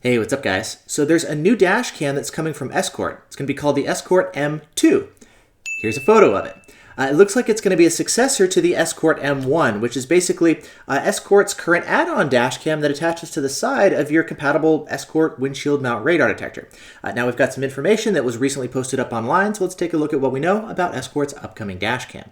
Hey, what's up guys? So there's a new dash cam that's coming from Escort. It's going to be called the Escort M2. Here's a photo of it. It looks like it's going to be a successor to the Escort M1, which is basically Escort's current add-on dash cam that attaches to the side of your compatible Escort windshield mount radar detector. Now we've got some information that was recently posted up online, so let's take a look at what we know about Escort's upcoming dash cam.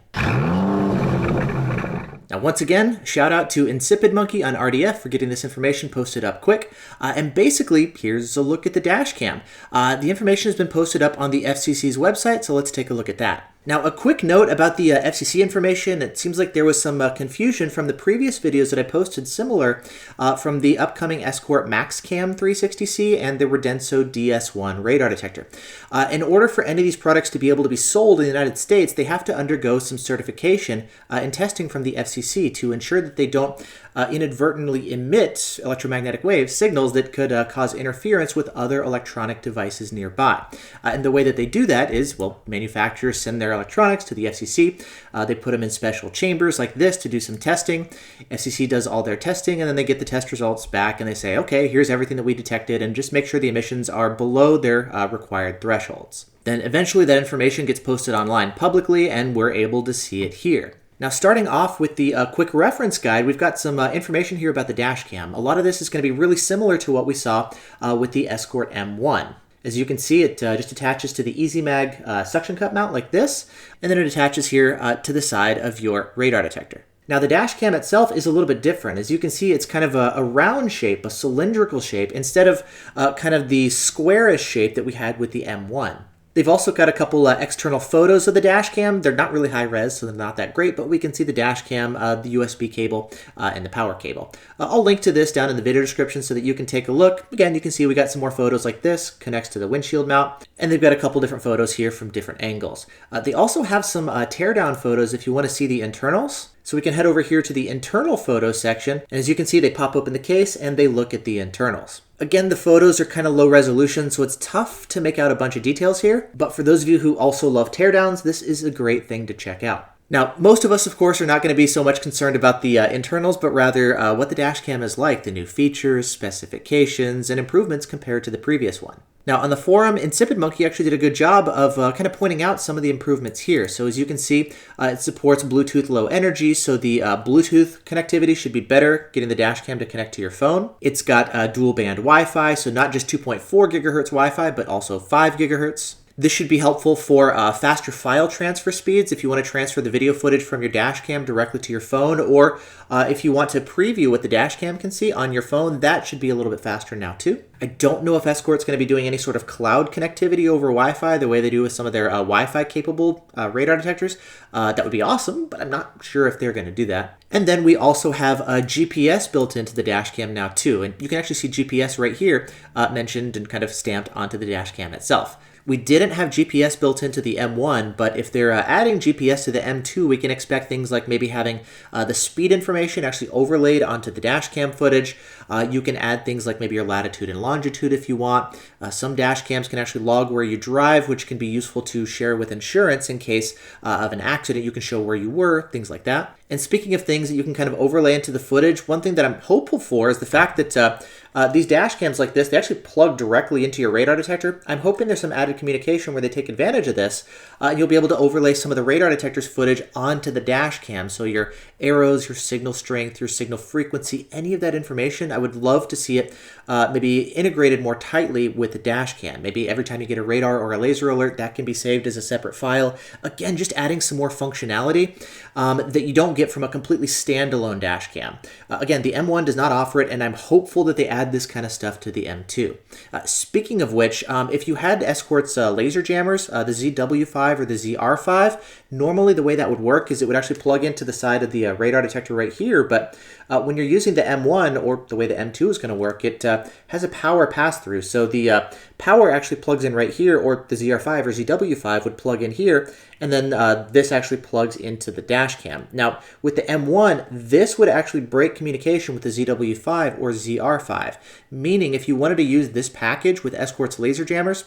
Now, once again, shout out to Insipid Monkey on RDF for getting this information posted up quick. And basically, here's a look at the dash cam. The information has been posted up on the FCC's website, so let's take a look at that. Now, a quick note about the FCC information. It seems like there was some confusion from the previous videos that I posted similar from the upcoming Escort MaxCam 360C and the Redenso DS1 radar detector. In order for any of these products to be able to be sold in the United States, they have to undergo some certification and testing from the FCC to ensure that they don't inadvertently emit electromagnetic wave signals that could cause interference with other electronic devices nearby. And the way that they do that is, well, manufacturers send their electronics to the FCC. They put them in special chambers like this to do some testing. FCC does all their testing, and then they get the test results back, and they say, okay, here's everything that we detected, and just make sure the emissions are below their required thresholds. Then eventually that information gets posted online publicly, and we're able to see it here. Now, starting off with the quick reference guide, we've got some information here about the dash cam. A lot of this is going to be really similar to what we saw with the Escort M1. As you can see, it just attaches to the EasyMag suction cup mount like this, and then it attaches here to the side of your radar detector. Now, the dash cam itself is a little bit different. As you can see, it's kind of a round shape, a cylindrical shape, instead of kind of the squarish shape that we had with the M1. They've also got a couple external photos of the dash cam. They're not really high res, so they're not that great, but we can see the dash cam, the USB cable, and the power cable. I'll link to this down in the video description so that you can take a look. Again, you can see we got some more photos like this, connects to the windshield mount, and they've got a couple different photos here from different angles. They also have some teardown photos if you want to see the internals. So we can head over here to the internal photo section, and as you can see, they pop open the case and they look at the internals. Again, the photos are kind of low resolution, so it's tough to make out a bunch of details here, but for those of you who also love teardowns, this is a great thing to check out. Now, most of us, of course, are not going to be so much concerned about the internals, but rather what the dash cam is like, the new features, specifications, and improvements compared to the previous one. Now, on the forum, Insipid Monkey actually did a good job of kind of pointing out some of the improvements here. So as you can see, it supports Bluetooth Low Energy, so the Bluetooth connectivity should be better, getting the dash cam to connect to your phone. It's got dual band Wi-Fi, so not just 2.4 gigahertz Wi-Fi, but also 5 gigahertz. This should be helpful for faster file transfer speeds if you want to transfer the video footage from your dash cam directly to your phone, or if you want to preview what the dash cam can see on your phone, that should be a little bit faster now too. I don't know if Escort's going to be doing any sort of cloud connectivity over Wi-Fi the way they do with some of their Wi-Fi capable radar detectors. That would be awesome, but I'm not sure if they're going to do that. And then we also have a GPS built into the dash cam now too, and you can actually see GPS right here mentioned and kind of stamped onto the dash cam itself. We didn't have GPS built into the M1, but if they're adding GPS to the M2, we can expect things like maybe having the speed information actually overlaid onto the dash cam footage. You can add things like maybe your latitude and longitude if you want. Some dash cams can actually log where you drive, which can be useful to share with insurance in case of an accident. You can show where you were, things like that. And speaking of things that you can kind of overlay into the footage, one thing that I'm hopeful for is the fact that these dash cams like this, they actually plug directly into your radar detector. I'm hoping there's some added communication where they take advantage of this. You'll be able to overlay some of the radar detector's footage onto the dash cam. So your arrows, your signal strength, your signal frequency, any of that information, I would love to see it maybe integrated more tightly with the dash cam. Maybe every time you get a radar or a laser alert, that can be saved as a separate file. Again, just adding some more functionality that you don't get from a completely standalone dash cam. Again, the M1 does not offer it, and I'm hopeful that they add this kind of stuff to the M2. Speaking of which, if you had Escort's laser jammers, the ZW5 or the ZR5, normally the way that would work is it would actually plug into the side of the radar detector right here, but when you're using the M1, or the way the M2 is going to work, it has a power pass-through. So the power actually plugs in right here, or the ZR5 or ZW5 would plug in here, and then this actually plugs into the dash cam. Now, with the M1, this would actually break communication with the ZW5 or ZR5, meaning if you wanted to use this package with Escort's laser jammers,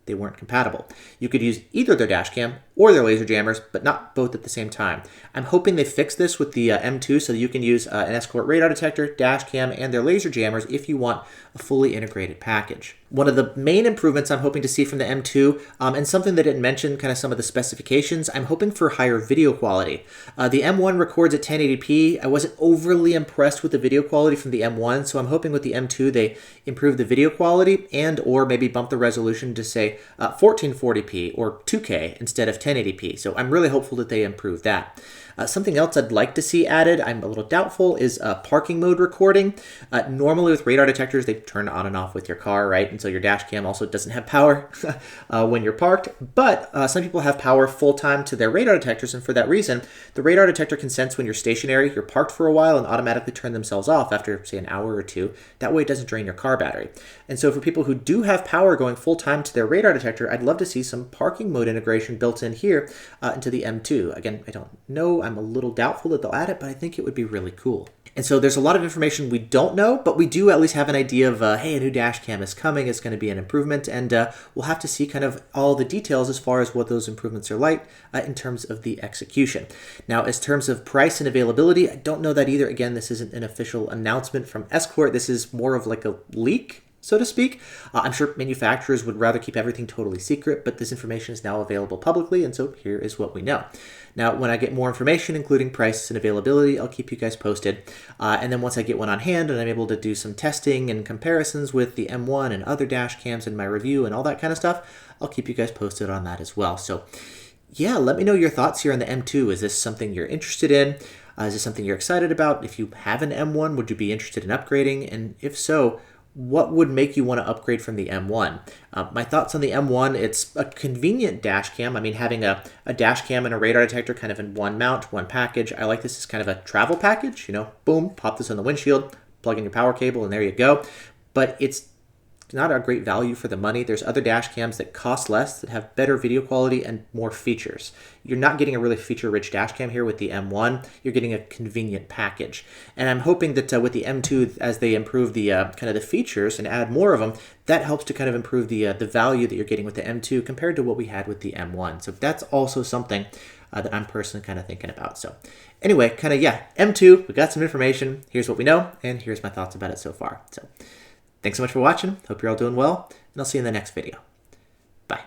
they weren't compatible. You could use either their dash cam or their laser jammers, but not both at the same time. I'm hoping they fix this with the M2 so that you can use an Escort radar detector, dash cam, and their laser jammers if you want a fully integrated package. One of the main improvements I'm hoping to see from the M2, and something they didn't mention, kind of some of the specifications, I'm hoping for higher video quality. The M1 records at 1080p. I wasn't overly impressed with the video quality from the M1, so I'm hoping with the M2 they improve the video quality and or maybe bump the resolution to say 1440p or 2K instead of 1080p. So I'm really hopeful that they improve that. Something else I'd like to see added, I'm a little doubtful, is parking mode recording. Normally with radar detectors, they turn on and off with your car, right? And so your dash cam also doesn't have power when you're parked. But some people have power full-time to their radar detectors, and for that reason, the radar detector can sense when you're stationary, you're parked for a while, and automatically turn themselves off after, say, an hour or two. That way it doesn't drain your car battery. And so for people who do have power going full-time to their radar detector, I'd love to see some parking mode integration built in here into the M2. Again, I don't know. I'm a little doubtful that they'll add it, but I think it would be really cool. And so there's a lot of information we don't know, but we do at least have an idea of, hey, a new dash cam is coming, it's going to be an improvement, and we'll have to see kind of all the details as far as what those improvements are like in terms of the execution. Now, as terms of price and availability, I don't know that either. Again, this isn't an official announcement from Escort. This is more of like a leak, so to speak. I'm sure manufacturers would rather keep everything totally secret, but this information is now available publicly, and so here is what we know. Now, when I get more information, including price and availability, I'll keep you guys posted. And then once I get one on hand and I'm able to do some testing and comparisons with the M1 and other dash cams in my review and all that kind of stuff, I'll keep you guys posted on that as well. So yeah, let me know your thoughts here on the M2. Is this something you're interested in? Is this something you're excited about? If you have an M1, would you be interested in upgrading? And if so, what would make you want to upgrade from the M1? My thoughts on the M1, it's a convenient dash cam. I mean, having a dash cam and a radar detector kind of in one mount, one package. I like this as kind of a travel package, you know, boom, pop this on the windshield, plug in your power cable, and there you go. But it's not a great value for the money. There's other dash cams that cost less, that have better video quality and more features. You're not getting a really feature-rich dash cam here with the M1. You're getting a convenient package. And I'm hoping that with the M2, as they improve the kind of the features and add more of them, that helps to kind of improve the value that you're getting with the M2 compared to what we had with the M1. So that's also something that I'm personally kind of thinking about. So anyway, kind of, yeah, M2, we got some information. Here's what we know, and here's my thoughts about it so far. So thanks so much for watching. Hope you're all doing well, and I'll see you in the next video. Bye.